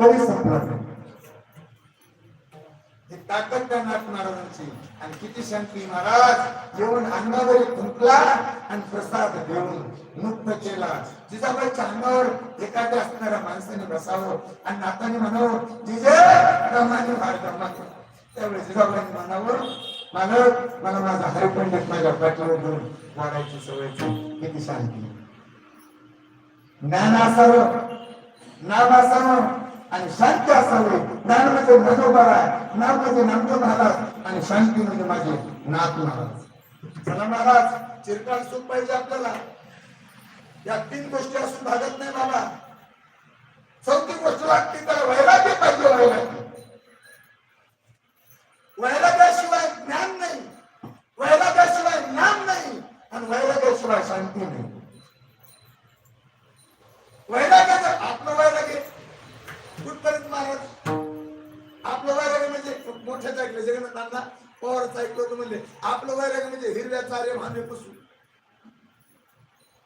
तरी संपला नाही. ही ताकद त्या नाथ महाराजांची. आणि किती शांती महाराज येऊन अंगावर फुंकला आणि प्रसाद देऊन मुक्त केला. जिजाबाईच्या अंगावर एखाद्या असणाऱ्या माणसाने बसावं आणि नाताने म्हणावं जिजे दमाने वाढ दमाने. त्यावेळी जिजाबाईने म्हणावं मालक मला माझा हरिपंडित माझ्या पाठीवर घेऊन वाढायची सवय. किती शांती. ज्ञान असावं, नाम असावं आणि शांती असावी. ज्ञान म्हणजे मनोबळ आहे, नाम म्हणजे नामदेव महाराज आणि शांती म्हणजे माझे नाथ महाराज. चला महाराज चिरकाल सुख पाहिजे आपल्याला. या 3 गोष्टी असून भागत नाही बाबा. 4थी गोष्ट लागते त्याला वैराग्य पाहिजे. वैराग्य, वैराग्याशिवाय ज्ञान नाही, वैराग्याशिवाय नाम नाही आणि वैराग्याशिवाय शांती नाही. वैराग्य आपलं वैराग्य कुठपर्यंत महाराज. आपलं वैराग्य म्हणजे मोठ्याच ऐकलं जगन्नाथांना पवारच ऐकलं होतं म्हणले आपलं वैराग्य म्हणजे हिरव्या चारे भांडे पुसू.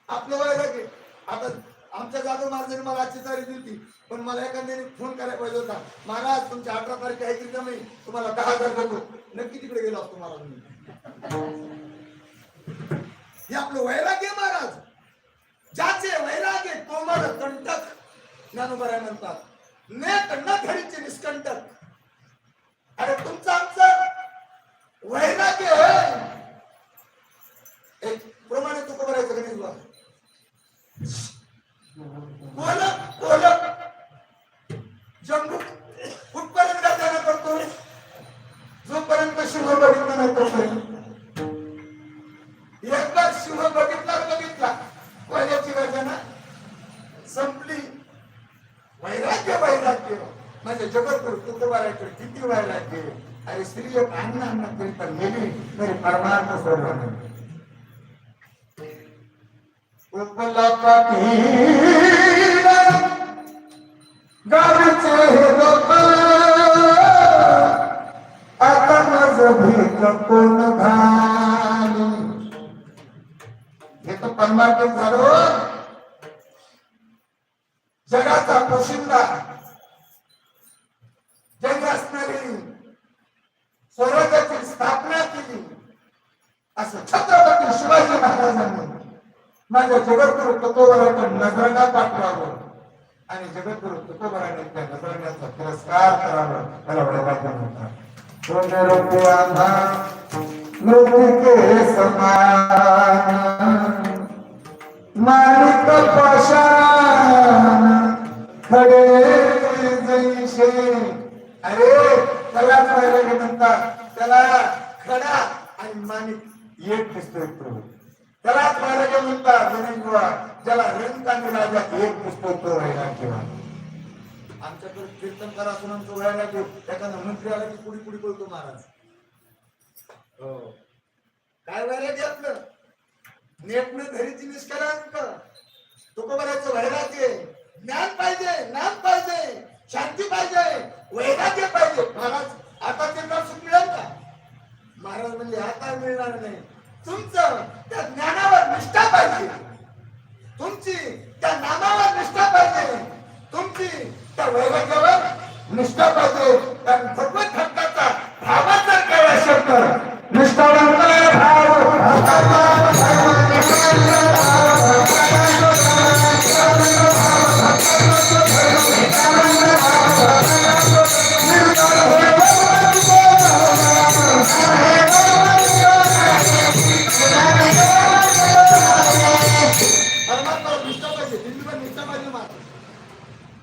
आपलं वैराग्य. आता आमच्या जाधव महाराजांनी मला आजची तारीख दिली पण मला एखाद्याने फोन करायला पाहिजे होता महाराज तुमची 18 तारीख आहे की मी तुम्हाला 10,000 देतो. नक्की तिकडे गेलो असतो महाराज मी. हे आपलं वैराग्य महाराज. ज्याचे वैराग्य कोमल कंटक ज्ञानोबा म्हणतात. नेत न धरीचे निष्कंटक. अरे तुमचं आमचं वैराग्य एक प्रमाणे तुका करायचं गणेश बाबा. जम्मू कुठपर्यंत गाताना करतो जोपर्यंत शिव बघितला नाही तोपर्यंत. एकदा शिव बघितला कोल्याची रचना संपली. वैराग्य वैराग्य म्हणजे जगद्गुरु तुकोबारायकडे किती वैराग्य. अरे स्त्री एक अन्न तरी तर नेली तरी परमार्थ सोडला नाही. उपला गावीचे हे लोक आता माझं भीक कोण घाली. हे तर परमार्थ झालं. जगाचा पोशिंदा जग असणारी स्वराज्याची स्थापना केली असं छत्रपती शिवाजी महाराजांनी माझ्या जगद्गुरु तुकोबाराकडे नजरांना पाठवावं आणि जगद्गुरु तुकोबाराने त्या नजरांचा तिरस्कार करावा. त्याला वैराग्य म्हणतात. सोने रुपया मृत्यू समान मालिक पाषाण खडे जैसे. अरे त्यालाच वैराग्य म्हणतात. त्याला खडा आणि माणिक एक दिसतोय तो. त्यालाच वैराग्य म्हणतात. ज्याला रंग आणि राजा एक दिसतोय तो वैराग्य. आमच्याकडे कीर्तन करा सुनांचं वैराग्य. एखादा मंत्री आला की पुढी पुढी बोलतो महाराज. हो काय वैराग्य आपलं. नेटने धरीची निष्कलंक. तुकोबाराचं वैराग्य. ज्ञान पाहिजे, नाम पाहिजे, शांती पाहिजे, वैराग्य पाहिजे. महाराज आता ते नाम सुख मिळेल का. महाराज म्हणजे आता मिळणार नाही. तुमचं त्या ज्ञानावर निष्ठा पाहिजे. तुमची त्या नामावर निष्ठा पाहिजे. तुमची त्या वैराग्यावर निष्ठा पाहिजे. कारण भगवत भक्ताचा भावात जर काय असेल तर निष्ठावंत भाव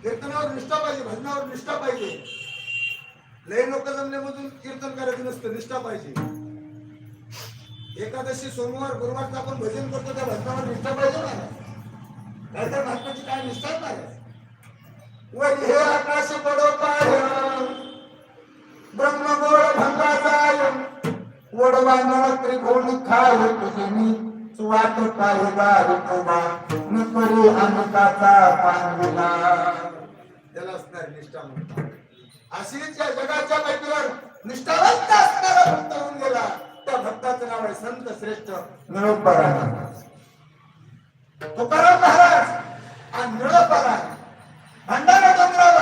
कीर्तनावर निष्ठा पाहिजे, भजनावर निष्ठा पाहिजे. लय लोक जमण्यामधून कीर्तन करायचं नसतं. निष्ठा पाहिजे. एकादशी सोमवार गुरुवारचं आपण भजन करतो त्या भजनावर निष्ठा पाहिजे ना. काय तर महात्माची काय निष्ठा नाही. वरी हे आकाश पडो पाय ब्रह्मगोळ भंगा जाय वडवा न त्रिभुवन खाय तुझी वाट पाहि दार तुबा नकरी अनकाचा पांगला. त्याला असणार निष्ठा म्हणतात. अशीच या जगाच्या पैकीवर निष्ठावंत असणारा भक्त होऊन गेला. त्या भक्ताचं नाव आहे संत श्रेष्ठ निळोबाराय महाराज. तुकाराम महाराज आणि निळोबाराय भंडारा डोंगरावर